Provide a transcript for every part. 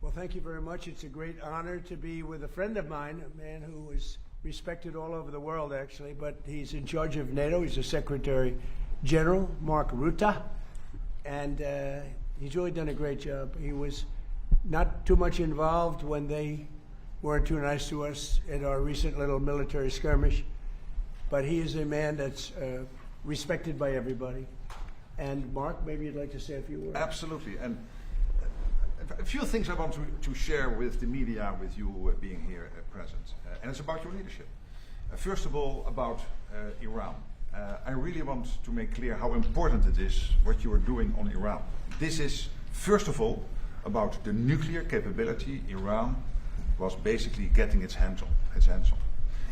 Well, thank you very much. It's a great honor to be with a friend of mine, a man who is respected all over the world, actually, but he's in charge of NATO. He's the Secretary General, Mark Rutte, and he's really done a great job. He was not too much involved when they weren't too nice to us at our recent little military skirmish, but he is a man that's respected by everybody. And Mark, maybe you'd like to say a few words. Absolutely. And a few things I want to share with the media, with you being here present. And it's about your leadership. First of all, about Iran. I really want to make clear how important it is what you are doing on Iran. This is, first of all, about the nuclear capability Iran was basically getting its hands on.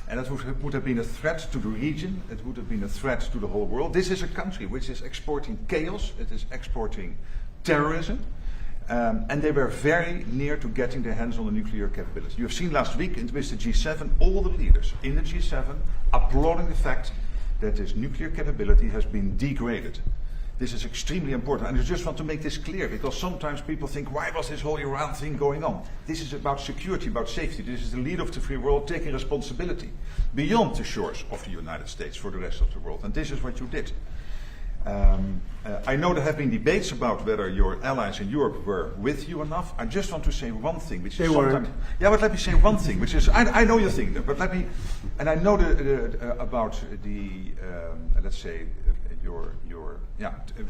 And that would have been a threat to the region, it would have been a threat to the whole world. This is a country which is exporting chaos, it is exporting terrorism, and they were very near to getting their hands on the nuclear capability. You have seen last week with the G7, all the leaders in the G7 applauding the fact that this nuclear capability has been degraded. This is extremely important, and I just want to make this clear, because sometimes people think, why was this whole Iran thing going on? This is about security, about safety. This is the leader of the free world taking responsibility beyond the shores of the United States for the rest of the world, and this is what you did. I know there have been debates about whether your allies in Europe were with you enough. I just want to say one thing, which is sometimes... Yeah, but let me say one thing, which is, I know you think that, but let me... And I know about the, let's say, your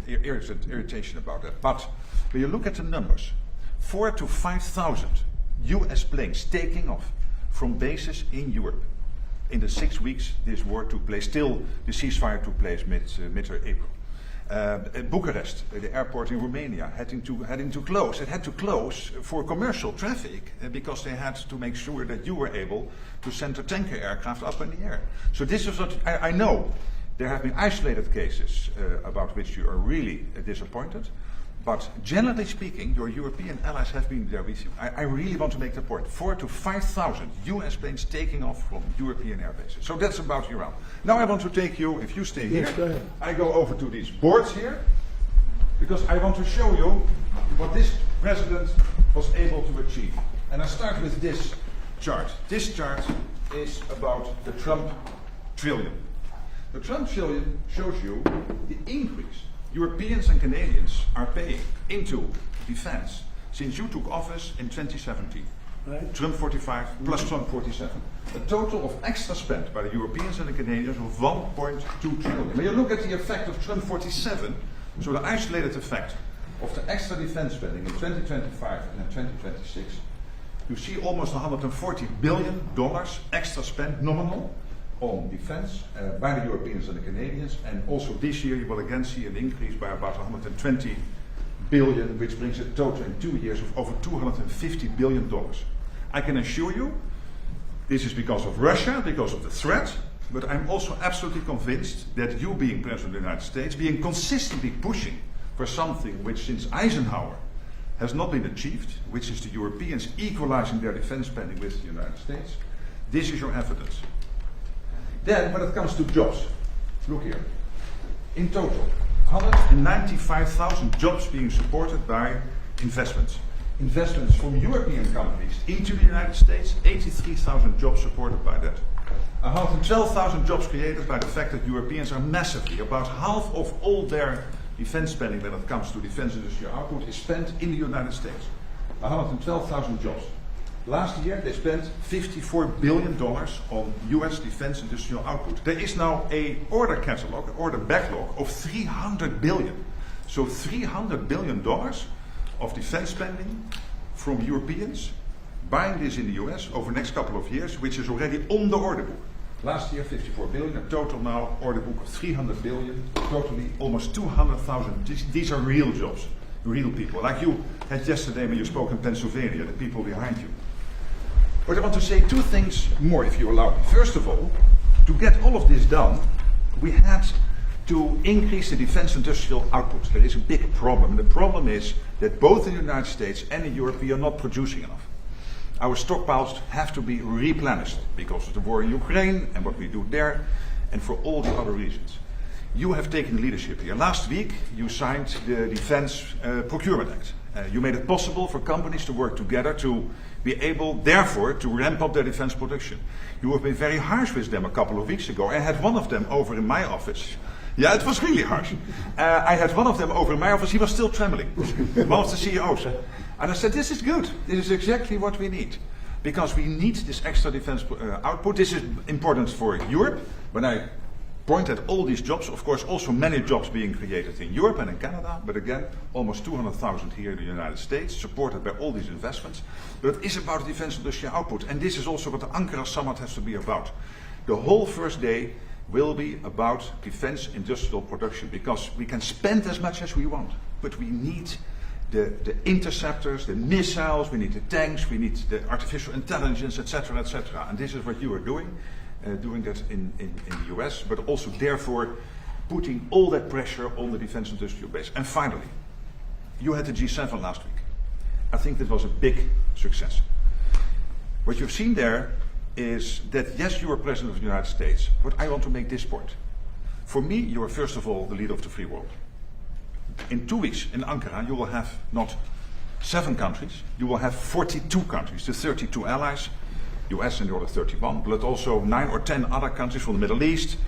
irritation about that. But when you look at the numbers, 4,000 to 5,000 US planes taking off from bases in Europe in the 6 weeks this war took place, till the ceasefire took place mid-April. Bucharest, the airport in Romania, having to close. It had to close for commercial traffic because they had to make sure that you were able to send a tanker aircraft up in the air. So this is what I know. There have been isolated cases about which you are really disappointed, but generally speaking, your European allies have been there with you. I really want to make the point. 4,000 to 5,000 US planes taking off from European air bases. So that's about Iran. Now I want to take you, if you stay here, go ahead. I go over to these boards here, because I want to show you what this president was able to achieve. And I start with this chart. This chart is about the Trump trillion. The Trump trillion shows you the increase Europeans and Canadians are paying into defense since you took office in 2017. Right. Trump 45 plus Trump 47. A total of extra spent by the Europeans and the Canadians of 1.2 trillion. When you look at the effect of Trump 47, so the isolated effect of the extra defense spending in 2025 and in 2026, you see almost $140 billion extra spent nominal on defense by the Europeans and the Canadians, and also this year you will again see an increase by about 120 billion, which brings a total in 2 years of over $250 billion. I can assure you this is because of Russia, because of the threat, but I'm also absolutely convinced that you, being President of the United States, being consistently pushing for something which since Eisenhower has not been achieved, which is the Europeans equalizing their defense spending with the United States, this is your evidence. Then, when it comes to jobs, look here. In total, 195,000 jobs being supported by investments. Investments from European companies into the United States, 83,000 jobs supported by that. 112,000 jobs created by the fact that Europeans are massively, about half of all their defense spending when it comes to defense industrial output is spent in the United States. 112,000 jobs. Last year they spent $54 billion on US defense industrial output. There is now an order catalog, an order backlog of $300 billion. So $300 billion of defense spending from Europeans, buying this in the US over the next couple of years, which is already on the order book. Last year 54 billion, a total now order book of 300 billion, totally almost 200,000. These are real jobs, real people. Like you had yesterday when you spoke in Pennsylvania, the people behind you. But I want to say two things more, if you allow me. First of all, to get all of this done, we had to increase the defense industrial output. There is a big problem. The problem is that both in the United States and in Europe we are not producing enough. Our stockpiles have to be replenished because of the war in Ukraine and what we do there, and for all the other reasons. You have taken leadership here. Last week you signed the Defense Procurement Act. You made it possible for companies to work together to be able, therefore, to ramp up their defense production. You have been very harsh with them a couple of weeks ago. I had one of them over in my office. Yeah, it was really harsh. I had one of them over in my office. He was still trembling. One of the CEOs. And I said, this is good. This is exactly what we need. Because we need this extra defense output. This is important for Europe. When I point at all these jobs, of course, also many jobs being created in Europe and in Canada, but again, almost 200,000 here in the United States, supported by all these investments. But it is about the defense industrial output, and this is also what the Ankara summit has to be about. The whole first day will be about defense industrial production, because we can spend as much as we want, but we need the interceptors, the missiles, we need the tanks, we need the artificial intelligence, etc., etc. And this is what you are doing that in the US, but also therefore putting all that pressure on the defense industrial base. And finally, you had the G7 last week. I think that was a big success. What you've seen there is that, yes, you are President of the United States, but I want to make this point. For me, you are first of all the leader of the free world. In 2 weeks in Ankara, you will have not 7 countries, you will have 42 countries, the 32 allies, US and the other 31, but also 9 or 10 other countries from the Middle East,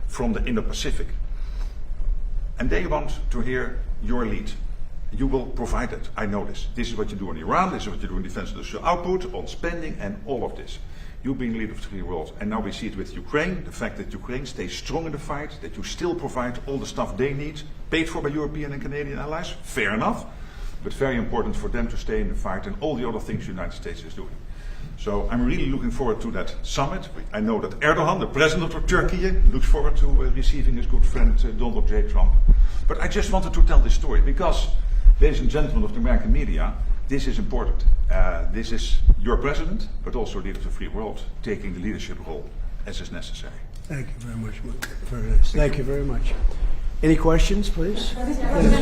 from the Indo-Pacific. And they want to hear your lead. You will provide it, I know this. This is what you do in Iran, this is what you do in defense industrial output, on spending and all of this. You being leader of the free world. And now we see it with Ukraine, the fact that Ukraine stays strong in the fight, that you still provide all the stuff they need, paid for by European and Canadian allies, fair enough, but very important for them to stay in the fight and all the other things the United States is doing. So I'm really looking forward to that summit. I know that Erdogan, the president of Turkey, looks forward to receiving his good friend Donald J. Trump. But I just wanted to tell this story because, ladies and gentlemen of the American media, this is important. This is your president, but also leader of the free world, taking the leadership role as is necessary. Thank you very much for this. Thank you very much. Any questions, please? Mr.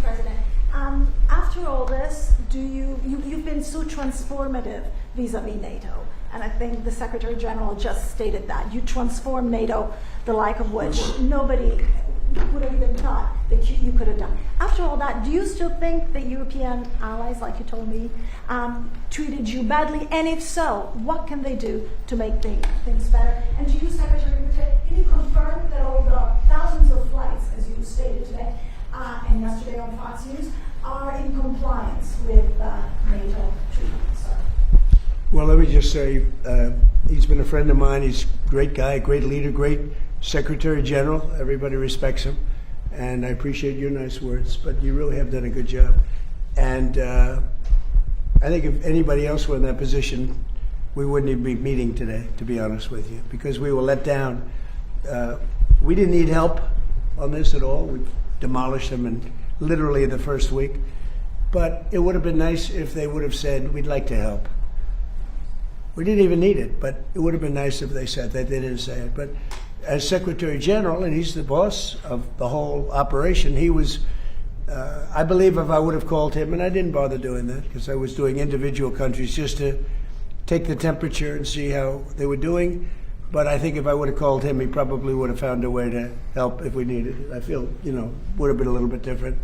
President, after all this, you've been so transformative vis-a-vis NATO, and I think the Secretary General just stated that. You transformed NATO, the like of which nobody would have even thought that you could have done. After all that, do you still think that European allies, like you told me, treated you badly? And if so, what can they do to make things better? And to you, Secretary Rutte, can you confirm that all the thousands of flights, as you stated today and yesterday on Fox News, are in compliance with NATO treaty, sir? Well, let me just say, he's been a friend of mine. He's a great guy, great leader, great Secretary General. Everybody respects him. And I appreciate your nice words, but you really have done a good job. And I think if anybody else were in that position, we wouldn't even be meeting today, to be honest with you, because we were let down. We didn't need help on this at all. We demolished them in literally the first week. But it would have been nice if they would have said, we'd like to help. We didn't even need it, but it would have been nice if they said that. They didn't say it. But as Secretary General, and he's the boss of the whole operation, he was, I believe if I would have called him, and I didn't bother doing that because I was doing individual countries just to take the temperature and see how they were doing. But I think if I would have called him, he probably would have found a way to help if we needed it. I feel, would have been a little bit different.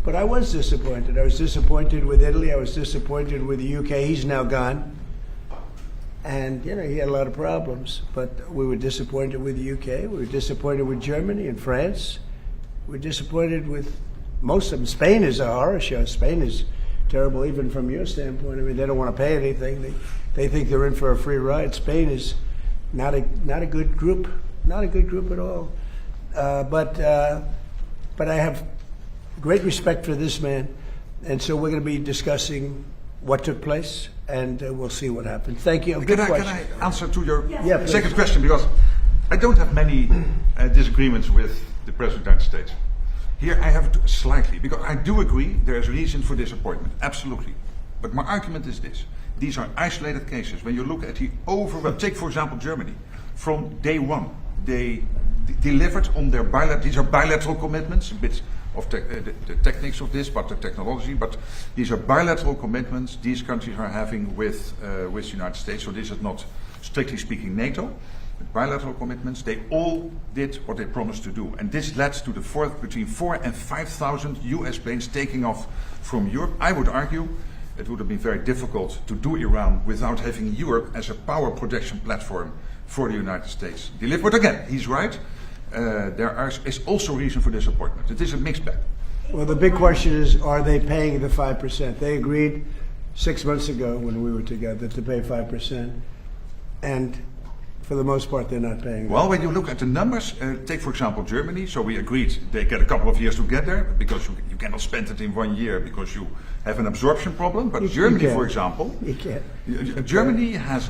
But I was disappointed. I was disappointed with Italy. I was disappointed with the UK. He's now gone. And, he had a lot of problems. But we were disappointed with the UK. We were disappointed with Germany and France. We were disappointed with most of them. Spain is a horror show. Spain is terrible, even from your standpoint. I mean, they don't want to pay anything. They think they're in for a free ride. Spain is not a good group. Not a good group at all. But I have great respect for this man. And so we're going to be discussing what took place, and we'll see what happens. Thank you. Can I answer to your Yes. second question? Because I don't have many disagreements with the President of the United States. Here I have slightly, because I do agree there is reason for disappointment, absolutely. But my argument is this. These are isolated cases. When you look at the overall, take for example Germany. From day one, they delivered on their these are bilateral commitments, a bit of the techniques of this, but the technology, but these are bilateral commitments these countries are having with the United States, so this is not, strictly speaking, NATO. bilateral commitments, they all did what they promised to do. And this led to between 4,000 and 5,000 US planes taking off from Europe. I would argue it would have been very difficult to do Iran without having Europe as a power projection platform for the United States. But again, he's right. There is also reason for disappointment. It is a mixed bag. Well, the big question is, are they paying the 5%? They agreed 6 months ago when we were together to pay 5%. And for the most part, they're not paying. Well, when you look at the numbers, take for example Germany. So we agreed they get a couple of years to get there because you cannot spend it in 1 year because you have an absorption problem. But Germany, for example, you can't. Germany is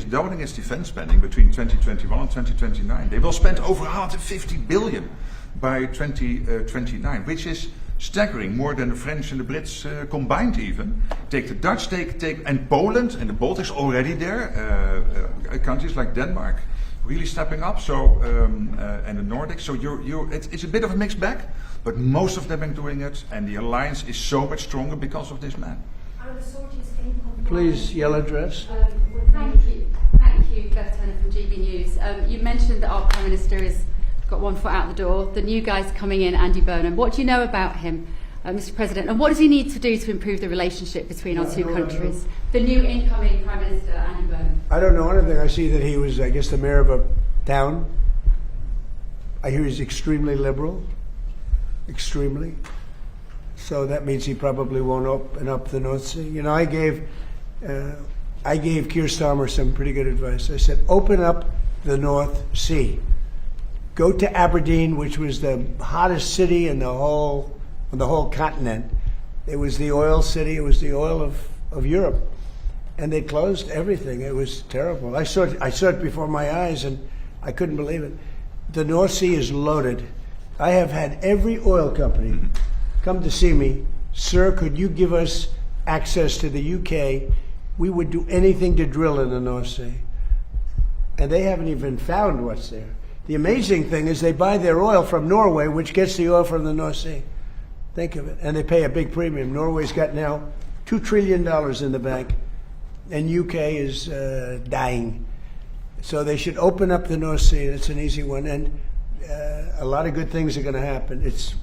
doubling its defense spending between 2021 and 2029. They will spend over 150 billion by 2029, which is staggering, more than the French and the Brits combined even. Take the Dutch, and Poland and the Baltics already there. Countries like Denmark really stepping up. So and the Nordics. So it's a bit of a mixed bag, but most of them are doing it, and the alliance is so much stronger because of this man. Are the sorties in compliance? Please, yellow dress. Thank you, Beth Turner from GB News. You mentioned that our Prime Minister has got one foot out the door. The new guy's coming in, Andy Burnham. What do you know about him, Mr. President? And what does he need to do to improve the relationship between our two countries? The new incoming Prime Minister, Andy Burnham. I don't know anything. I see that he was, I guess, the mayor of a town. I hear he's extremely liberal. Extremely. So that means he probably won't open up the North Sea. You know, I gave Keir Starmer some pretty good advice. I said, open up the North Sea. Go to Aberdeen, which was the hottest city in the whole continent. It was the oil city. It was the oil of Europe, and they closed everything. It was terrible. I saw it before my eyes, and I couldn't believe it. The North Sea is loaded. I have had every oil company come to see me. Sir, could you give us access to the UK? We would do anything to drill in the North Sea, and they haven't even found what's there. The amazing thing is they buy their oil from Norway, which gets the oil from the North Sea. Think of it. And they pay a big premium. Norway's got now $2 trillion in the bank, and UK is dying. So they should open up the North Sea. It's an easy one. And a lot of good things are going to happen. It's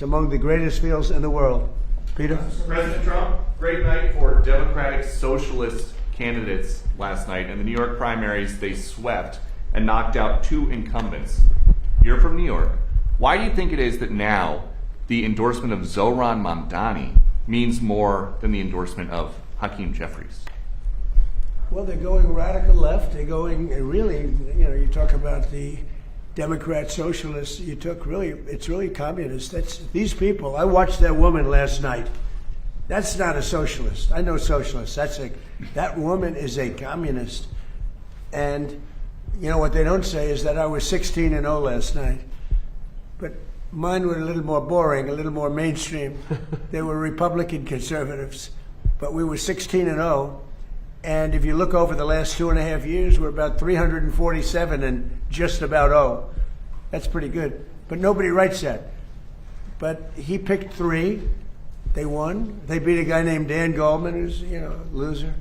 among the greatest fields in the world. Peter? President Trump, great night for Democratic Socialist candidates last night. In the New York primaries, they swept and knocked out 2 incumbents. You're from New York. Why do you think it is that now the endorsement of Zohran Mamdani means more than the endorsement of Hakeem Jeffries? Well, they're going radical left. They're going really, you talk about the Democrat socialists. It's really communist. These people. I watched that woman last night. That's not a socialist. I know socialists. That woman is a communist. And you know what they don't say is that I was 16-0 last night, but mine were a little more boring, a little more mainstream. They were Republican conservatives, but we were 16-0. And if you look over the last 2.5 years, we're about 347 and just about 0. That's pretty good. But nobody writes that. But he picked 3. They won. They beat a guy named Dan Goldman, who's a loser.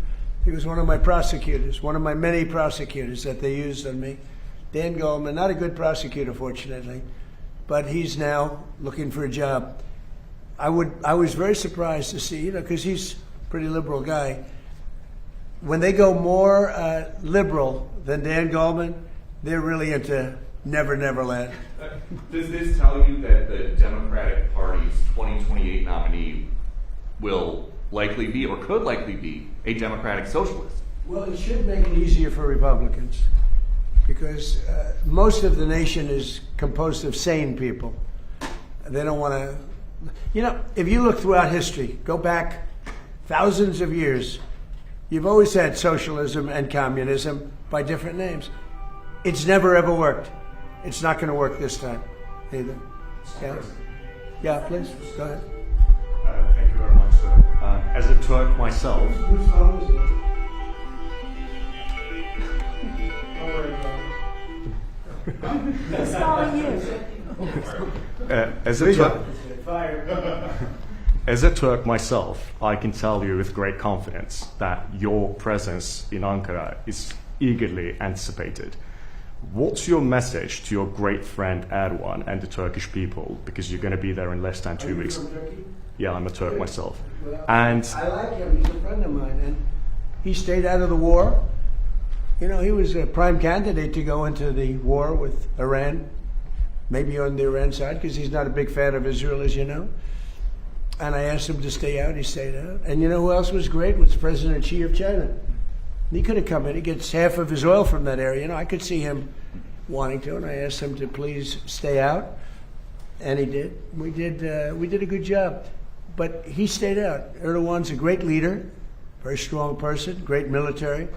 He was one of my prosecutors, one of my many prosecutors that they used on me. Dan Goldman, not a good prosecutor, fortunately, but he's now looking for a job. I was very surprised to see, because he's a pretty liberal guy. When they go more liberal than Dan Goldman, they're really into Never Never Land. Does this tell you that the Democratic Party's 2028 nominee will likely be, or could likely be, a Democratic Socialist? Well, it should make it easier for Republicans, because most of the nation is composed of sane people. They don't want to, if you look throughout history, go back thousands of years, you've always had socialism and communism by different names. It's never ever worked. It's not going to work this time either. Yeah, please, go ahead. Thank you very much, sir. As a Turk myself, Whose phone is it? Don't worry about it. Who's calling you? as a Turk myself, I can tell you with great confidence that your presence in Ankara is eagerly anticipated. What's your message to your great friend Erdogan and the Turkish people? Because you're going to be there in less than 2 weeks. Yeah, I'm a Turk myself. Well, And I like him. He's a friend of mine, and he stayed out of the war. You know, he was a prime candidate to go into the war with Iran, maybe on the Iran side, because he's not a big fan of Israel, as you know. And I asked him to stay out. He stayed out. And you know who else was great? Was President Xi of China. He could have come in. He gets half of his oil from that area. You know, I could see him wanting to, and I asked him to please stay out, and he did. We did a good job. But he stayed out. Erdogan's a great leader, very strong person, great military.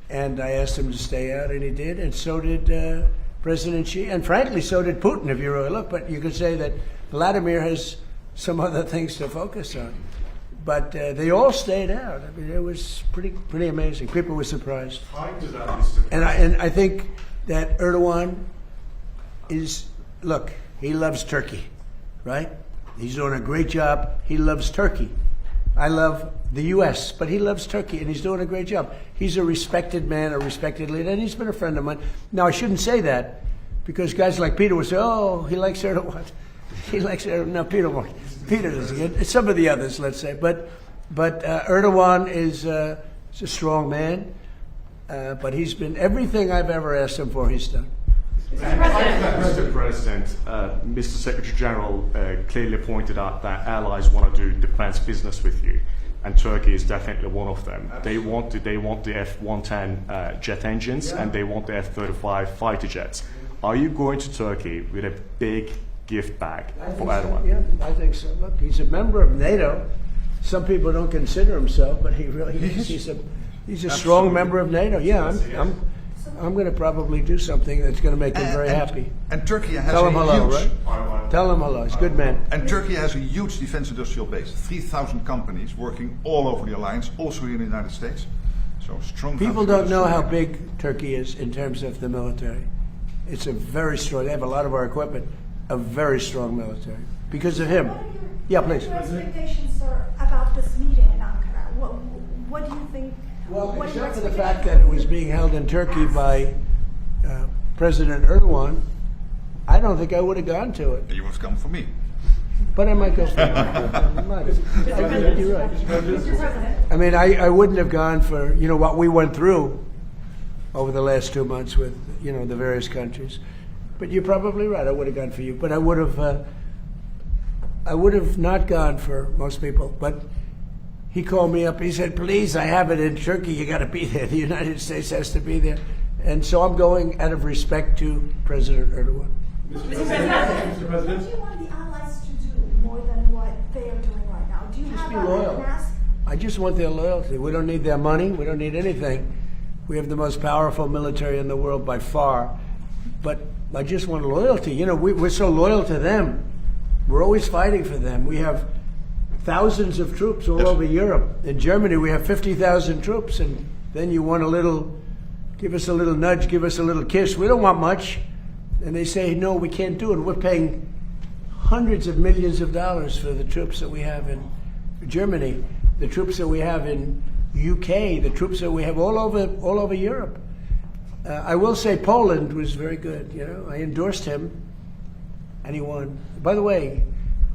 And I asked him to stay out, and he did. And so did President Xi. And frankly, so did Putin, if you really look. But you could say that Vladimir has some other things to focus on. But they all stayed out. I mean, it was pretty amazing. People were surprised. And I think that Erdogan is, look, he loves Turkey, right? He's doing a great job. He loves Turkey. I love the U.S., but he loves Turkey, and he's doing a great job. He's a respected man, a respected leader, and he's been a friend of mine. Now, I shouldn't say that, because guys like Peter will say, oh, he likes Erdogan. He likes Erdogan. No, Peter won't. Peter doesn't get it. Some of the others, let's say. But Erdogan is a strong man, but he's been everything I've ever asked him for, he's done. Mr. President, Mr. Secretary General clearly pointed out that allies want to do defense business with you, and Turkey is definitely one of them. They want the F-110 jet engines, and they want the F-35 fighter jets. Are you going to Turkey with a big gift bag for Erdogan? So, yeah, I think so. Look, he's a member of NATO. Some people don't consider him so, but he really is. He's a strong member of NATO. Yeah, I'm going to probably do something that's going to make him very happy. And Turkey has Tell him hello, huge, right? Tell him hello. He's a good man. And Turkey has a huge defense industrial base. 3,000 companies working all over the alliance, also here in the United States. So strong. People don't know how big Turkey is in terms of the military. It's a very strong. They have a lot of our equipment. A very strong military because of him. Yeah, please. What are your expectations, sir, about this meeting in Ankara? What do you think? Well, what are your except for the expectations? fact that it was being held in Turkey by President Erdogan, I don't think I would have gone to it. You would have come for me. But I might go for it. I might. You're right. Mr. President. I mean, I wouldn't have gone for, you know, what we went through over the last 2 months with, you know, the various countries. But you're probably right. I would have gone for you. But I would have not gone for most people. But he called me up. He said, please, I have it in Turkey. You got to be there. The United States has to be there. And so I'm going out of respect to President Erdogan. Mr. President, what do you want the allies to do more than what they are doing right now? Do you Just have be an loyal. ask? I just want their loyalty. We don't need their money. We don't need anything. We have the most powerful military in the world by far. But I just want loyalty. You know, we're so loyal to them. We're always fighting for them. We have thousands of troops all over Europe. In Germany, we have 50,000 troops. And then you want give us a little nudge, give us a little kiss. We don't want much. And they say, no, we can't do it. We're paying hundreds of millions of dollars for the troops that we have in Germany, the troops that we have in UK, the troops that we have all over Europe. I will say Poland was very good. You know, I endorsed him, and he won. By the way,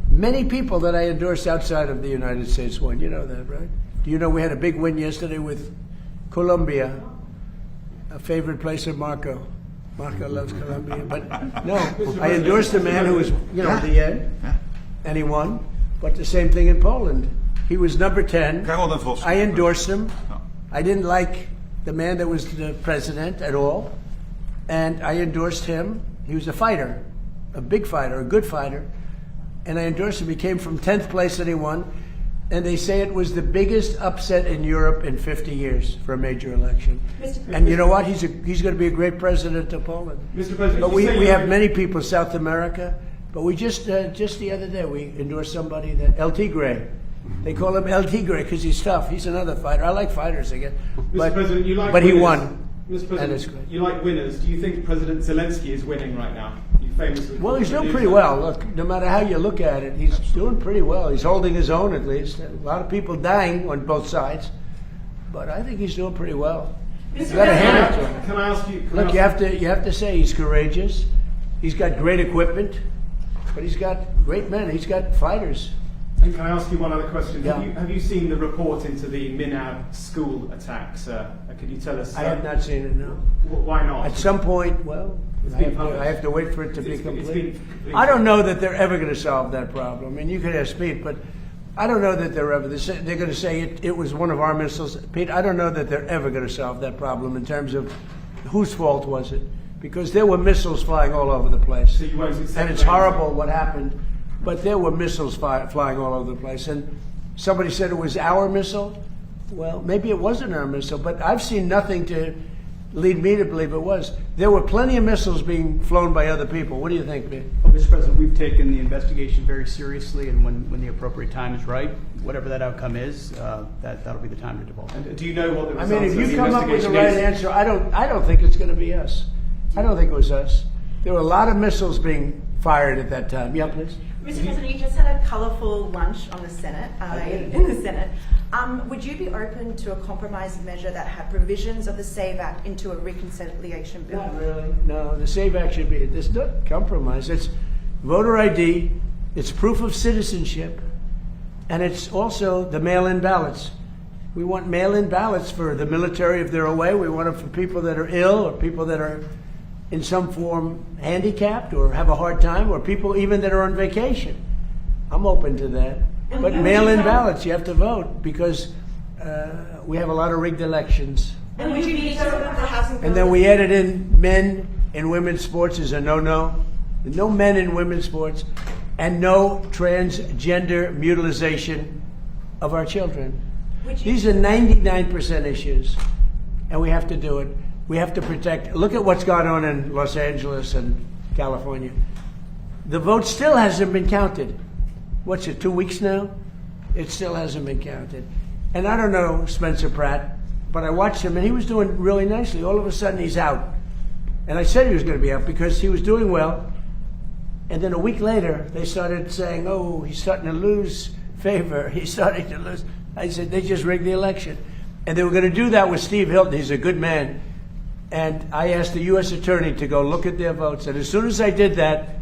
many people that I endorsed outside of the United States won. You know that, right? Do you know we had a big win yesterday with Colombia, a favorite place of Marco. Marco loves Colombia, but no, I endorsed a man who was, you know, at the end, and he won. But the same thing in Poland. He was number 10. I endorsed him. I didn't like the man that was the president at all, and I endorsed him. He was a fighter, a big fighter, a good fighter, and I endorsed him. He came from 10th place and he won, and they say it was the biggest upset in Europe in 50 years for a major election. And you know what? He's going to be a great president of Poland. Mr. President, but we have many people, South America, but we just the other day we endorsed somebody, that El Tigre. They call him El Tigre because he's tough. He's another fighter. I like fighters again. Mr. President, you like but winners. He won. Mr. President, you like winners. Do you think President Zelensky is winning right now? You famously. Well, he's doing pretty well. Look, no matter how you look at it, he's doing pretty well. He's holding his own at least. A lot of people dying on both sides, but I think he's doing pretty well. You gotta hand it to him. Can I ask you? Look, you have to say he's courageous. He's got great equipment, but he's got great men. He's got fighters. And can I ask you one other question? Yeah. Have you seen the report into the Minab school attacks? Could you tell us? I have not seen it, no. Why not? At some point, well, It's I been published. have to wait for it to be It's been complete. complete. I don't know that they're ever going to solve that problem. I mean, you could ask Pete, but I don't know that they're going to say it was one of our missiles. Pete, I don't know that they're ever going to solve that problem in terms of whose fault was it, because there were missiles flying all over the place. So you won't accept And it's blame? horrible what happened, but there were missiles flying all over the place. And somebody said it was our missile. Well, maybe it wasn't our missile, but I've seen nothing to lead me to believe it was. There were plenty of missiles being flown by other people. What do you think, Pete? Well, Mr. President, we've taken the investigation very seriously, and when the appropriate time is right, whatever that outcome is, that'll be the time to divulge. And do you know what the I results mean, if of you the come up with the investigation right is? answer, I don't think it's going to be us. I don't think it was us. There were a lot of missiles being fired at that time. Yeah, please. Mr. President, you just had a colourful lunch on the Senate, in the Senate. Would you be open to a compromise measure that had provisions of the SAVE Act into a reconciliation bill? Not really. No, the SAVE Act should be, it's not compromise. It's voter ID, it's proof of citizenship, and it's also the mail-in ballots. We want mail-in ballots for the military if they're away. We want them for people that are ill or people that are in some form handicapped or have a hard time, or people even that are on vacation. I'm open to that. But mail-in ballots, you have to vote, because we have a lot of rigged elections. And would you veto the housing bill? And then we added in men in women's sports is a no-no. No men in women's sports, and no transgender mutilization of our children. These are 99% issues, and we have to do it. We have to protect. Look at what's gone on in Los Angeles and California. The vote still hasn't been counted. What's it, 2 weeks now? It still hasn't been counted. And I don't know Spencer Pratt, but I watched him, and he was doing really nicely. All of a sudden, he's out. And I said he was going to be out because he was doing well. And then a week later, they started saying, oh, he's starting to lose favor. He's starting to lose. I said, they just rigged the election. And they were going to do that with Steve Hilton. He's a good man. And I asked the U.S. Attorney to go look at their votes. And as soon as I did that,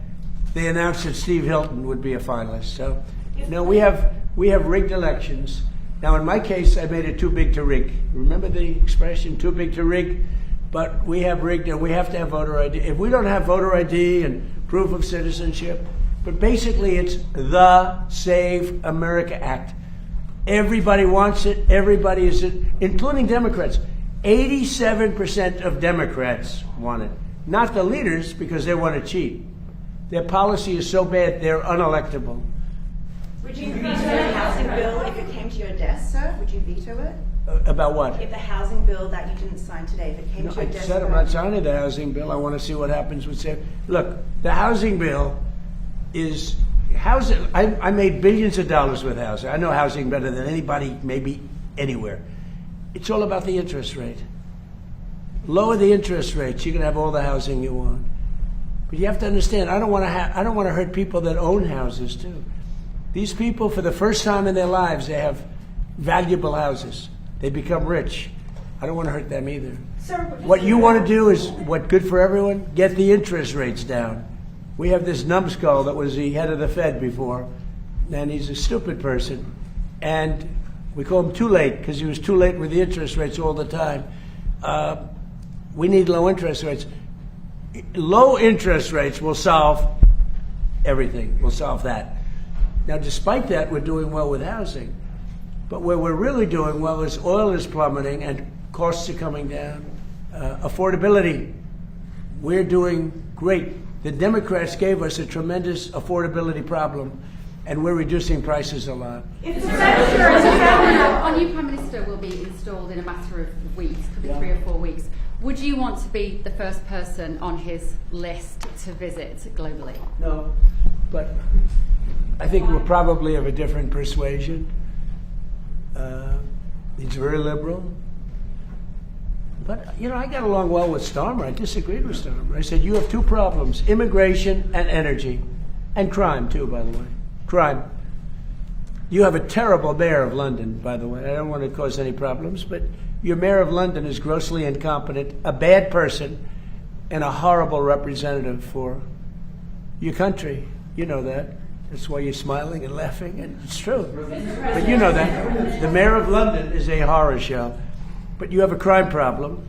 they announced that Steve Hilton would be a finalist. So, no, we have rigged elections. Now, in my case, I made it too big to rig. Remember the expression, too big to rig? But we have rigged, and we have to have voter ID. If we don't have voter ID and proof of citizenship, but basically it's the Save America Act. Everybody wants it. Everybody is it, including Democrats. 87% of Democrats want it. Not the leaders, because they want to cheat. Their policy is so bad, they're unelectable. Would you veto the housing bill if it came to your desk, sir? Would you veto it? About what? If the housing bill that you didn't sign today, if it came No, to your I desk... said I'm not signing the housing bill. I want to see what happens with Save. Look, the housing bill is housing. I made billions of dollars with housing. I know housing better than anybody, maybe anywhere. It's all about the interest rate. Lower the interest rates, you can have all the housing you want. But you have to understand, I don't want to hurt people that own houses too. These people, for the first time in their lives, they have valuable houses. They become rich. I don't want to hurt them either. Sir, What you want to do is, what good for everyone? Get the interest rates down. We have this numbskull that was the head of the Fed before, and he's a stupid person. And we call him too late, because he was too late with the interest rates all the time. We need low interest rates. Low interest rates will solve everything. Will solve that. Now, despite that, we're doing well with housing. But where we're really doing well is oil is plummeting and costs are coming down. Affordability, we're doing great. The Democrats gave us a tremendous affordability problem, and we're reducing prices a lot. Our new Prime Minister will be installed in a matter of weeks, could be 3 or 4 weeks. Would you want to be the first person on his list to visit globally? No, but I think we're probably of a different persuasion. He's very liberal. But, you know, I got along well with Starmer. I disagreed with Starmer. I said, you have two problems, immigration and energy. And crime, too, by the way. Crime. You have a terrible mayor of London, by the way. I don't want to cause any problems, but your mayor of London is grossly incompetent, a bad person, and a horrible representative for your country. You know that. That's why you're smiling and laughing, and it's true. But you know that. The mayor of London is a horror show. But you have a crime problem.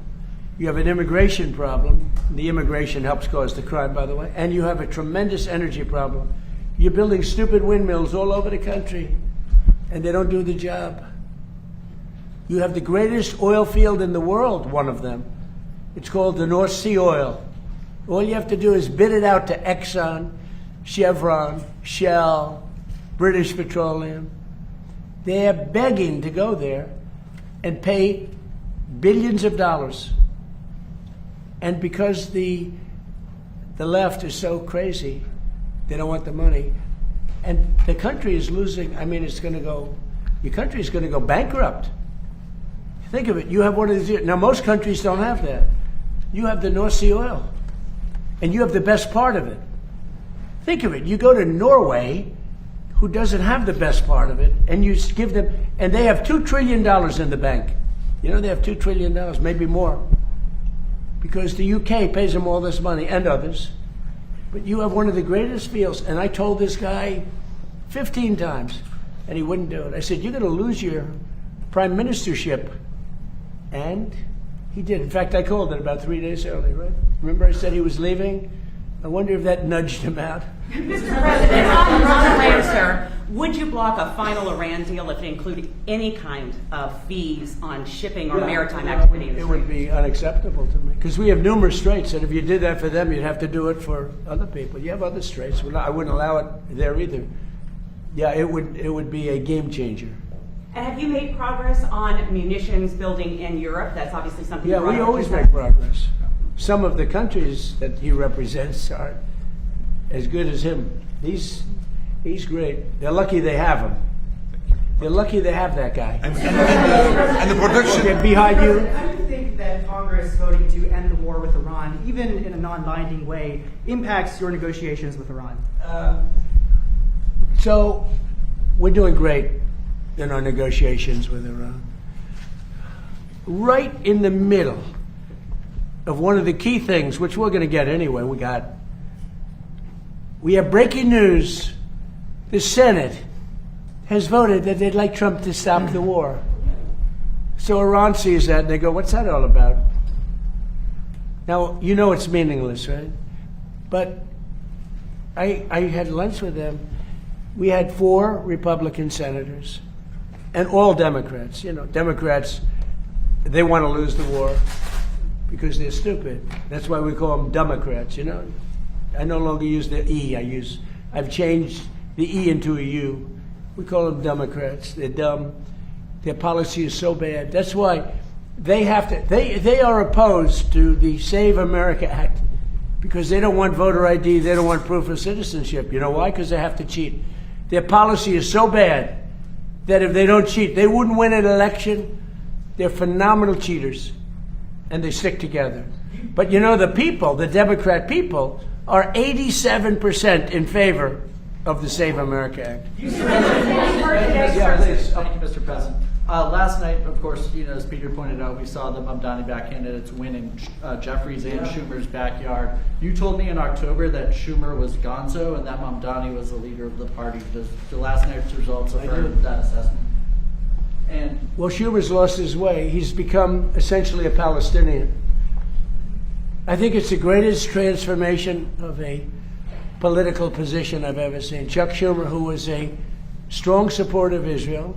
You have an immigration problem. The immigration helps cause the crime, by the way. And you have a tremendous energy problem. You're building stupid windmills all over the country, and they don't do the job. You have the greatest oil field in the world, one of them. It's called the North Sea oil. All you have to do is bid it out to Exxon, Chevron, Shell, British Petroleum. They're begging to go there and pay billions of dollars. And because the left is so crazy, they don't want the money. And the country is losing. I mean, your country is going to go bankrupt. Think of it. You have one of these. Now, most countries don't have that. You have the North Sea oil, and you have the best part of it. Think of it. You go to Norway, who doesn't have the best part of it, and you give them, and they have $2 trillion in the bank. You know, they have $2 trillion, maybe more, because the UK pays them all this money and others. But you have one of the greatest fields, and I told this guy 15 times, and he wouldn't do it. I said, you're going to lose your prime ministership. And he did. In fact, I called it about 3 days early, right? Remember I said he was leaving? I wonder if that nudged him out. Mr. President, on Iran, sir, would you block a final Iran deal if it included any kind of fees on shipping or maritime activity? It would be unacceptable to me. Because we have numerous straits, and if you did that for them, you'd have to do it for other people. You have other straits. I wouldn't allow it there either. Yeah, it would be a game changer. And have you made progress on munitions building in Europe? That's obviously something. Yeah, we always make progress. Some of the countries that he represents are as good as him. He's great. They're lucky they have him. They're lucky they have that guy. And the production. Okay, behind you. How do you think that Congress voting to end the war with Iran, even in a non-binding way, impacts your negotiations with Iran? So we're doing great in our negotiations with Iran. Right in the middle of one of the key things, which we're going to get anyway, we have breaking news. The Senate has voted that they'd like Trump to stop the war. So Iran sees that and they go, what's that all about? Now, you know it's meaningless, right? But I had lunch with them. We had 4 Republican senators and all Democrats. You know, Democrats, they want to lose the war because they're stupid. That's why we call them Democrats, you know. I no longer use the E. I've changed the E into a U. We call them Democrats. They're dumb. Their policy is so bad. That's why they have to. They are opposed to the Save America Act because they don't want voter ID. They don't want proof of citizenship. You know why? Because they have to cheat. Their policy is so bad that if they don't cheat, they wouldn't win an election. They're phenomenal cheaters, and they stick together. But you know, the people, the Democrat people, are 87% in favor of the Save America Act. Yeah, please. Thank you, Mr. President. Last night, of course, you know, as Peter pointed out, we saw the Mamdani-backed candidates win in Jeffries and Schumer's backyard. You told me in October that Schumer was gonzo and that Mamdani was the leader of the party. Does the last night's results affirm that assessment? And well, Schumer's lost his way. He's become essentially a Palestinian. I think it's the greatest transformation of a political position I've ever seen. Chuck Schumer, who was a strong supporter of Israel,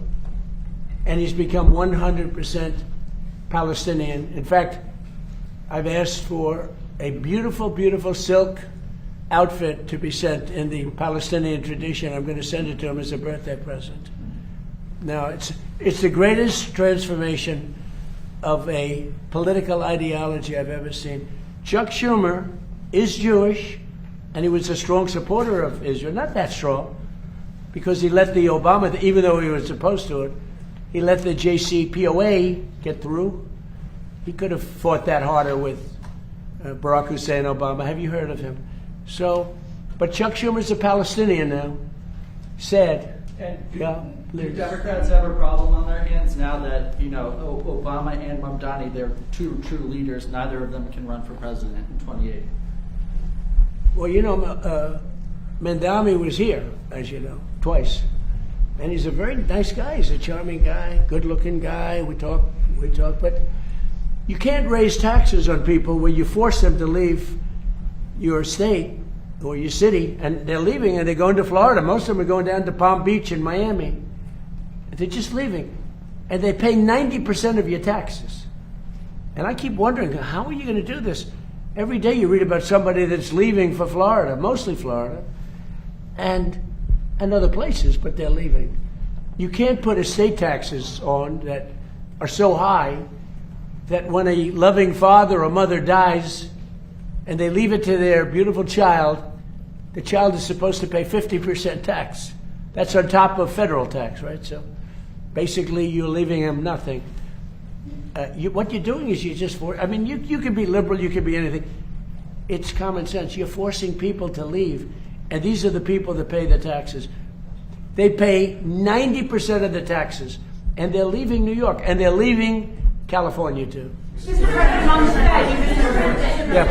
and he's become 100% Palestinian. In fact, I've asked for a beautiful, beautiful silk outfit to be sent in the Palestinian tradition. I'm going to send it to him as a birthday present. Now, it's the greatest transformation of a political ideology I've ever seen. Chuck Schumer is Jewish, and he was a strong supporter of Israel. Not that strong, because he let the Obama, even though he was opposed to it, he let the JCPOA get through. He could have fought that harder with Barack Hussein Obama. Have you heard of him? So, but Chuck Schumer's a Palestinian now. Sad. And Yeah, do please. Democrats have a problem on their hands now that, Obama and Mamdani, they're two true leaders, neither of them can run for president in 28? Well, Mamdani was here, as you know, twice. And he's a very nice guy. He's a charming guy, good-looking guy. We talk, but you can't raise taxes on people where you force them to leave your state or your city, and they're leaving and they're going to Florida. Most of them are going down to Palm Beach and Miami. They're just leaving. And they pay 90% of your taxes. And I keep wondering, how are you going to do this? Every day you read about somebody that's leaving for Florida, mostly Florida, and other places, but they're leaving. You can't put estate taxes on that are so high that when a loving father or mother dies and they leave it to their beautiful child, the child is supposed to pay 50% tax. That's on top of federal tax, right? So basically you're leaving them nothing. What you're doing is you can be liberal, you can be anything. It's common sense. You're forcing people to leave. And these are the people that pay the taxes. They pay 90% of the taxes. And they're leaving New York. And they're leaving California, too. Yeah,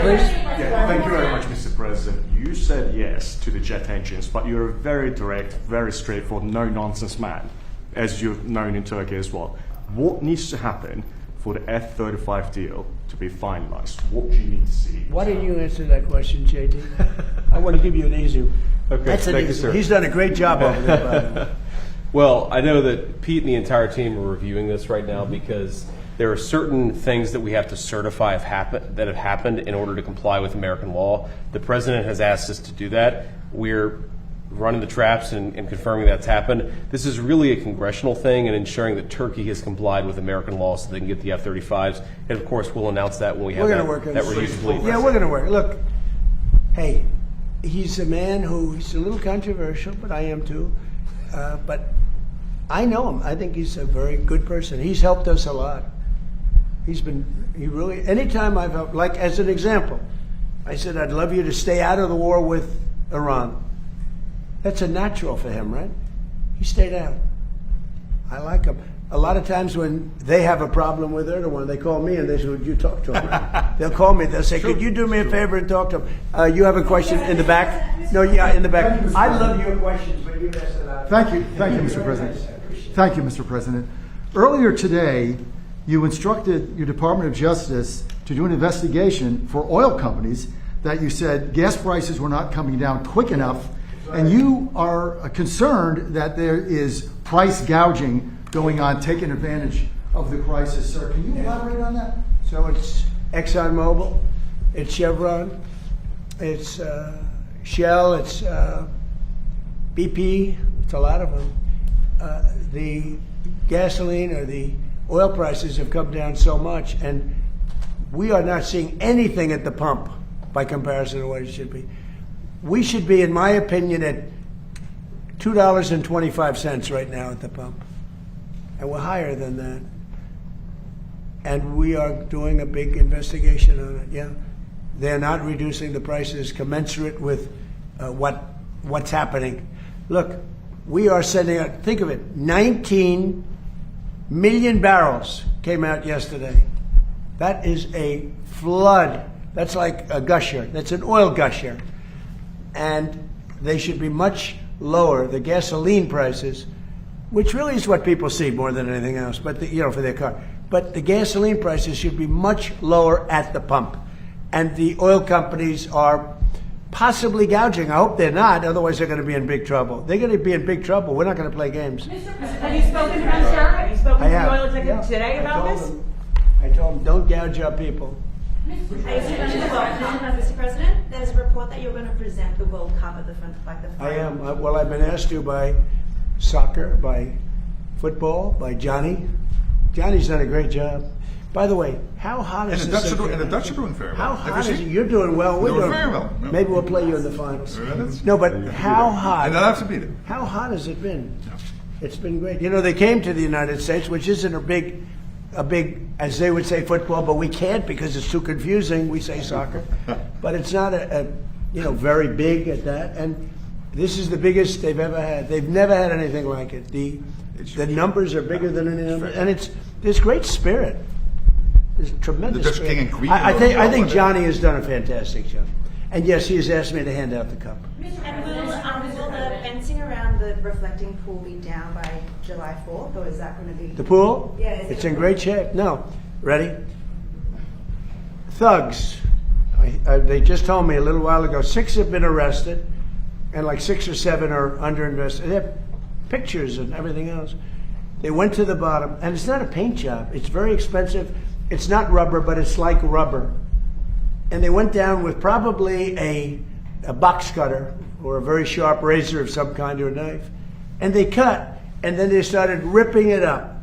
please. Yeah, thank you very much, Mr. President. You said yes to the jet engines, but you're a very direct, very straightforward, no-nonsense man, as you've known in Turkey as well. What needs to happen for the F-35 deal to be finalized? What do you need to see? Why don't you answer that question, JD? I want to give you an easy one. Okay, That's an thank you, easy sir. one. He's done a great job over there, by the way. Well, I know that Pete and the entire team are reviewing this right now because there are certain things that we have to certify that have happened in order to comply with American law. The president has asked us to do that. We're running the traps and confirming that's happened. This is really a congressional thing and ensuring that Turkey has complied with American law so they can get the F-35s. And of course, we'll announce that when we have that review complete. Yeah, we're going to work. Look, hey, he's a man he's a little controversial, but I am too. But I know him. I think he's a very good person. He's helped us a lot. Anytime I've helped, like as an example, I said, I'd love you to stay out of the war with Iran. That's a natural for him, right? He stayed out. I like him. A lot of times when they have a problem with Erdogan, they call me and they say, would you talk to him? They'll call me. They'll say, could you do me a favor and talk to him? You have a question in the back? No, yeah, in the back. I love your questions, but you asked it out. Thank you, Mr. President. Thank you, Mr. President. Earlier today, you instructed your Department of Justice to do an investigation for oil companies that you said gas prices were not coming down quick enough, and you are concerned that there is price gouging going on, taking advantage of the crisis. Sir, can you elaborate on that? So it's ExxonMobil, it's Chevron, it's Shell, it's BP, it's a lot of them. The gasoline or the oil prices have come down so much, and we are not seeing anything at the pump by comparison to what it should be. We should be, in my opinion, at $2.25 right now at the pump. And we're higher than that. And we are doing a big investigation on it, yeah. They're not reducing the prices commensurate with what's happening. Look, we are sending out, think of it, 19 million barrels came out yesterday. That is a flood. That's like a gusher. That's an oil gusher. And they should be much lower, the gasoline prices, which really is what people see more than anything else, but for their car. But the gasoline prices should be much lower at the pump. And the oil companies are possibly gouging. I hope they're not, otherwise they're going to be in big trouble. They're going to be in big trouble. We're not going to play games. Have you spoken to them, sir? Have you spoken to the oil executive today about this? I told them, don't gouge our people. Mr. President, there's a report that you're going to present the World Cup at the front, like the I am. Well, I've been asked to by soccer, by football, by Johnny. Johnny's done a great job. By the way, how hot is this? And the Dutch are doing very well. How hot is it? You're doing well. We're doing very well. Yeah. Maybe we'll play you in the finals. No, but how hot? And they'll have to beat it. How hot has it been? It's been great. You know, they came to the United States, which isn't a big, as they would say, football, but we can't because it's too confusing. We say soccer, but it's not a very big at that. And This is the biggest they've ever had. They've never had anything like it. The numbers are bigger than any number, and there's great spirit. There's tremendous. The Dutch spirit. king and queen. I think Johnny has done a fantastic job, and yes, he has asked me to hand out the cup. And will the fencing around the reflecting pool be down by July 4th, or is that going to be... The pool? Yeah. It's in great shape. No. Ready? Thugs. They just told me a little while ago, 6 have been arrested, and like 6 or 7 are under investigation. They have pictures and everything else. They went to the bottom, and it's not a paint job. It's very expensive. It's not rubber, but it's like rubber. And they went down with probably a box cutter or a very sharp razor of some kind or a knife, and they cut, and then they started ripping it up.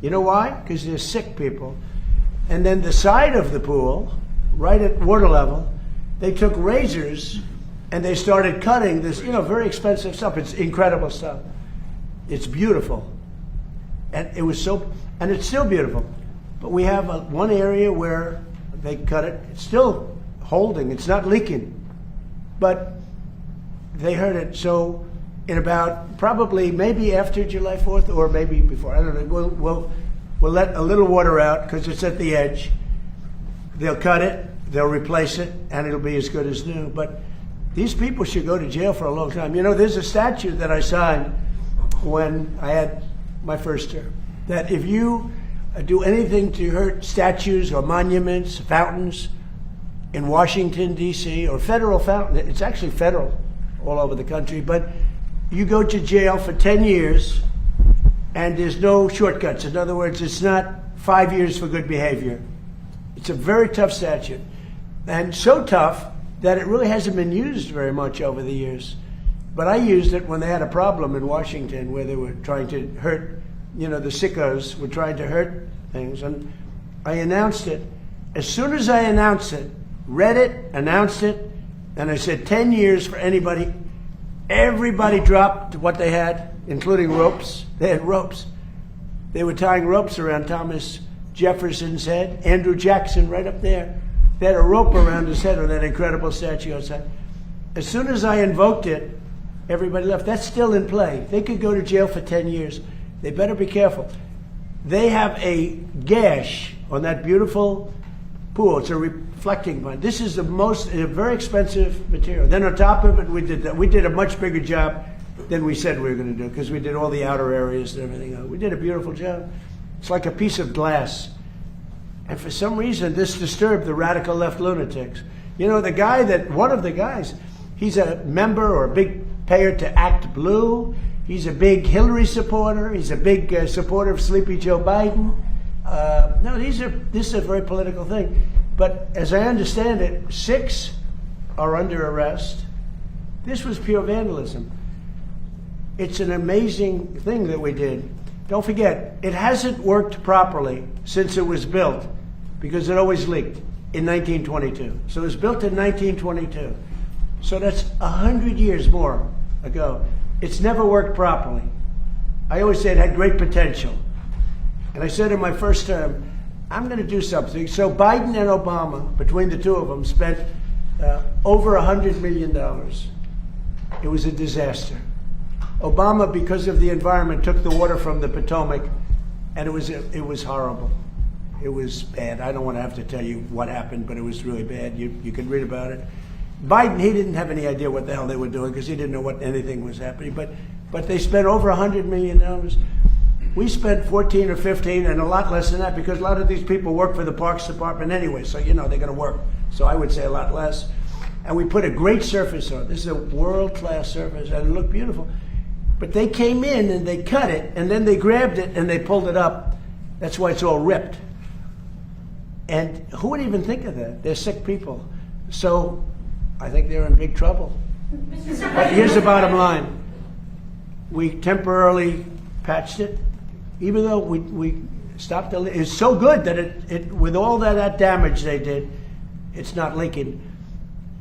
You know why? Because they're sick people. And then the side of the pool, right at water level, they took razors and they started cutting this, very expensive stuff. It's incredible stuff. It's beautiful. And it was and it's still beautiful. But we have one area where they cut it. It's still holding. It's not leaking. But they heard it. So in about probably maybe after July 4th or maybe before, I don't know, we'll let a little water out because it's at the edge. They'll cut it, they'll replace it, and it'll be as good as new. But these people should go to jail for a long time. There's a statute that I signed when I had my first term, that if you do anything to hurt statues or monuments, fountains in Washington, D.C., or federal fountain, it's actually federal all over the country, but you go to jail for 10 years and there's no shortcuts. In other words, it's not 5 years for good behavior. It's a very tough statute, and so tough that it really hasn't been used very much over the years. But I used it when they had a problem in Washington where they were trying to hurt, the sickos were trying to hurt things, and I announced it. As soon as I announced it, read it, announced it, and I said 10 years for anybody, everybody dropped what they had, including ropes. They had ropes. They were tying ropes around Thomas Jefferson's head, Andrew Jackson right up there. They had a rope around his head on that incredible statue outside. As soon as I invoked it, everybody left. That's still in play. They could go to jail for 10 years. They better be careful. They have a gash on that beautiful pool. It's a reflecting one. This is a very expensive material. Then on top of it, we did a much bigger job than we said we were going to do, because we did all the outer areas and everything else. We did a beautiful job. It's like a piece of glass. And for some reason, this disturbed the radical left lunatics. One of the guys, he's a member or a big payer to Act Blue. He's a big Hillary supporter. He's a big supporter of Sleepy Joe Biden. This is a very political thing. But as I understand it, 6 are under arrest. This was pure vandalism. It's an amazing thing that we did. Don't forget, it hasn't worked properly since it was built, because it always leaked in 1922. So it was built in 1922. So that's 100 years more ago. It's never worked properly. I always say it had great potential. And I said in my first term, I'm going to do something. So Biden and Obama, between the two of them, spent over $100 million. It was a disaster. Obama, because of the environment, took the water from the Potomac, and it was horrible. It was bad. I don't want to have to tell you what happened, but it was really bad. You can read about it. Biden, he didn't have any idea what the hell they were doing, because he didn't know what anything was happening. But they spent over $100 million. We spent 14 or 15, and a lot less than that, because a lot of these people work for the Parks Department anyway, so they're going to work. So I would say a lot less. And we put a great surface on. This is a world-class surface, and it looked beautiful. But they came in and they cut it, and then they grabbed it and they pulled it up. That's why it's all ripped. And who would even think of that? They're sick people. So I think they're in big trouble. But here's the bottom line. We temporarily patched it, even though we stopped the leak. It's so good that it with all that damage they did, it's not leaking.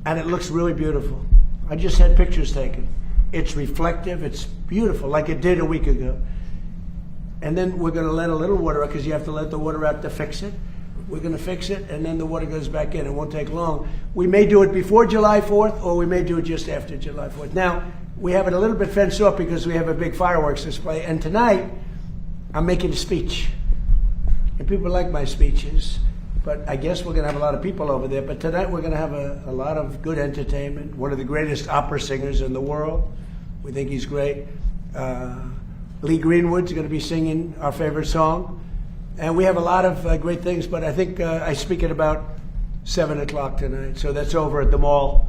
And it looks really beautiful. I just had pictures taken. It's reflective, it's beautiful, like it did a week ago. And then we're going to let a little water out, because you have to let the water out to fix it. We're going to fix it, and then the water goes back in. It won't take long. We may do it before July 4th, or we may do it just after July 4th. Now, we have it a little bit fenced off because we have a big fireworks display. And tonight, I'm making a speech. And people like my speeches, but I guess we're going to have a lot of people over there. But tonight, we're going to have a lot of good entertainment. One of the greatest opera singers in the world. We think he's great. Lee Greenwood's going to be singing our favorite song. And we have a lot of great things, but I think I speak at about 7 o'clock tonight. So that's over at the mall.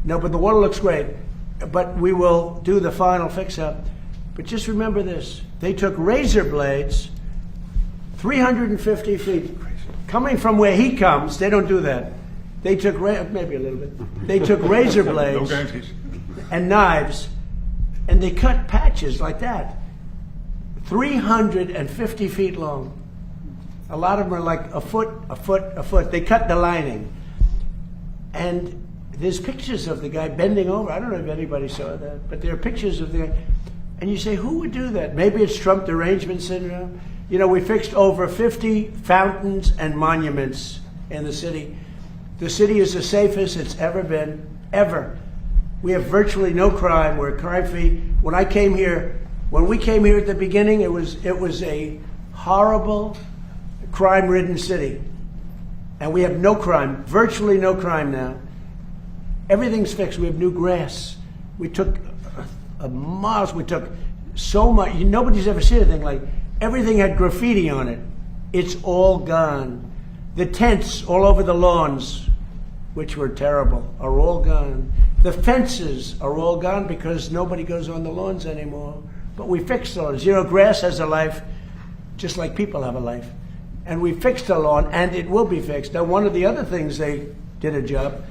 No, but the water looks great. But we will do the final fix-up. But just remember this. They took razor blades 350 feet. Coming from where he comes, they don't do that. They took, maybe a little bit. They took razor blades and knives, and they cut patches like that. 350 feet long. A lot of them are like a foot, a foot, a foot. They cut the lining. And there's pictures of the guy bending over. I don't know if anybody saw that, but there are pictures of the guy. And you say, who would do that? Maybe it's Trump derangement syndrome. You know, we fixed over 50 fountains and monuments in the city. The city is the safest it's ever been, ever. We have virtually no crime. We're crime-free. When we came here at the beginning, it was a horrible, crime-ridden city. And we have no crime, virtually no crime now. Everything's fixed. We have new grass. We took miles. We took so much. Nobody's ever seen anything like. Everything had graffiti on it. It's all gone. The tents all over the lawns, which were terrible, are all gone. The fences are all gone because nobody goes on the lawns anymore. But we fixed those. You know, grass has a life just like people have a life. And we fixed the lawn, and it will be fixed. Now, one of the other things they did a job,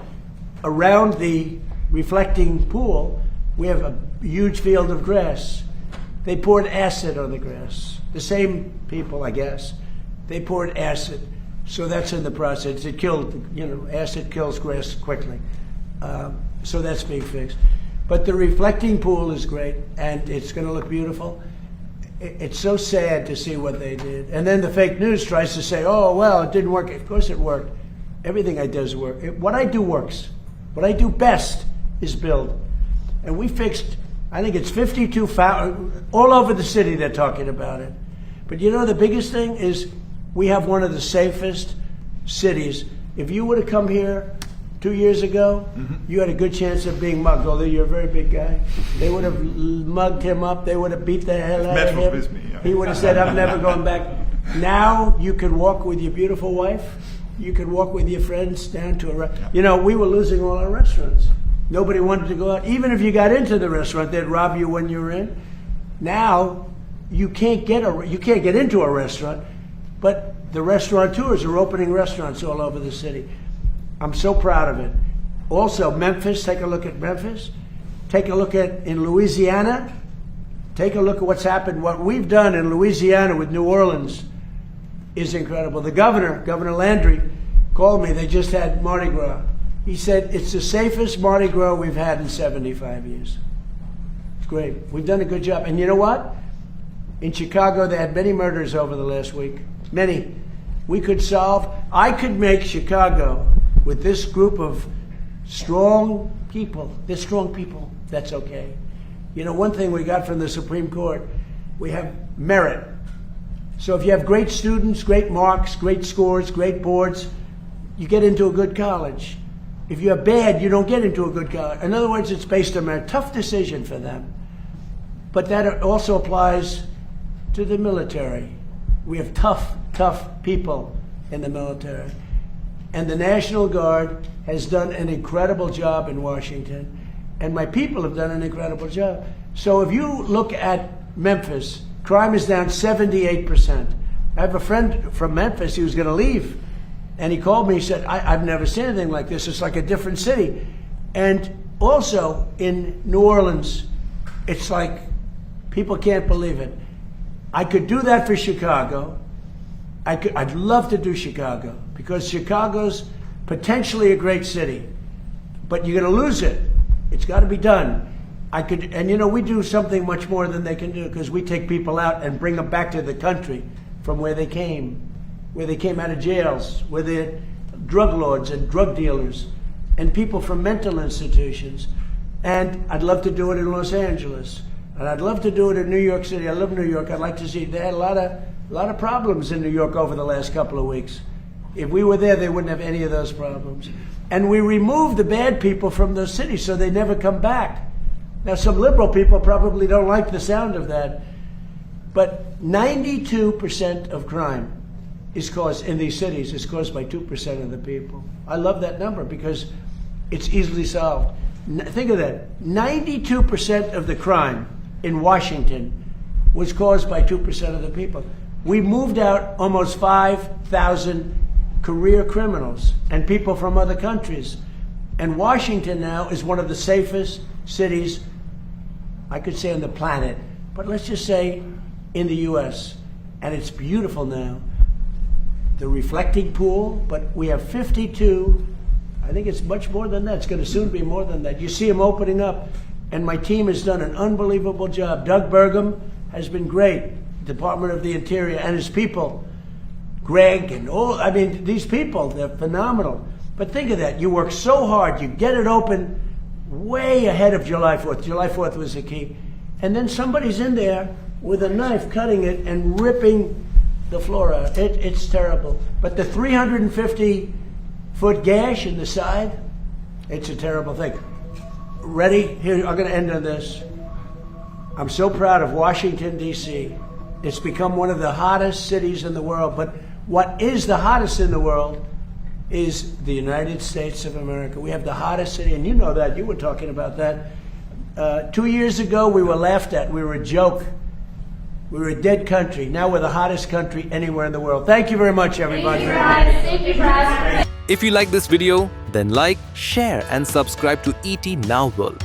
around the reflecting pool, we have a huge field of grass. They poured acid on the grass. The same people, I guess. They poured acid. So that's in the process. It killed, acid kills grass quickly. So that's being fixed. But the reflecting pool is great, and it's going to look beautiful. It's so sad to see what they did. And then the fake news tries to say, oh, well, it didn't work. Of course it worked. Everything I do does work. What I do works. What I do best is build. And we fixed, I think it's 52 fountains. All over the city they're talking about it. But you know the biggest thing is we have one of the safest cities. If you would have come here 2 years ago, you had a good chance of being mugged, although you're a very big guy. They would have mugged him up. They would have beat the hell out of him. He would have said, I'm never going back. Now you can walk with your beautiful wife. You can walk with your friends down to a restaurant. You know, we were losing all our restaurants. Nobody wanted to go out. Even if you got into the restaurant, they'd rob you when you were in. Now you can't get into a restaurant, but the restaurateurs are opening restaurants all over the city. I'm so proud of it. Also, Memphis, take a look at Memphis. Take a look at in Louisiana. Take a look at what's happened. What we've done in Louisiana with New Orleans is incredible. The Governor Landry, called me. They just had Mardi Gras. He said, it's the safest Mardi Gras we've had in 75 years. It's great. We've done a good job. And you know what? In Chicago, they had many murders over the last week. Many. I could make Chicago with this group of strong people. They're strong people. That's okay. You know, one thing we got from the Supreme Court, we have merit. So if you have great students, great marks, great scores, great boards, you get into a good college. If you're bad, you don't get into a good college. In other words, it's based on merit. Tough decision for them. But that also applies to the military. We have tough people in the military. And the National Guard has done an incredible job in Washington. And my people have done an incredible job. So if you look at Memphis, crime is down 78%. I have a friend from Memphis, he was going to leave. And he called me, he said, I've never seen anything like this. It's like a different city. And also in New Orleans, it's like people can't believe it. I could do that for Chicago. I'd love to do Chicago because Chicago's potentially a great city, but you're going to lose it. It's got to be done. And you know, we do something much more than they can do because we take people out and bring them back to the country from where they came. where they came out of jails, where they're drug lords and drug dealers and people from mental institutions. And I'd love to do it in Los Angeles. And I'd love to do it in New York City. I love New York. I'd like to see. They had a lot of problems in New York over the last couple of weeks. If we were there, they wouldn't have any of those problems. And we removed the bad people from those cities so they never come back. Now, some liberal people probably don't like the sound of that, but 92% of crime is caused in these cities is caused by 2% of the people. I love that number because it's easily solved. Think of that. 92% of the crime in Washington was caused by 2% of the people. We moved out almost 5,000 career criminals and people from other countries. And Washington now is one of the safest cities, I could say on the planet, but let's just say in the US. And it's beautiful now. The reflecting pool, but we have 52, I think it's much more than that. It's going to soon be more than that. You see them opening up, and my team has done an unbelievable job. Doug Burgum has been great, Department of the Interior, and his people. Greg and all, I mean, these people, they're phenomenal. But think of that, you work so hard, you get it open way ahead of July 4th. July 4th was the key. And then somebody's in there with a knife cutting it and ripping the floor out. It's terrible. But the 350-foot gash in the side, it's a terrible thing. Ready? Here, I'm going to end on this. I'm so proud of Washington, D.C. It's become one of the hottest cities in the world. But what is the hottest in the world is the United States of America. We have the hottest city, and you know that. You were talking about that. 2 years ago, we were laughed at. We were a joke. We were a dead country. Now we're the hottest country anywhere in the world. Thank you very much, everybody. Thank you, Brad. If you like this video, then like, share and subscribe to ET Now World.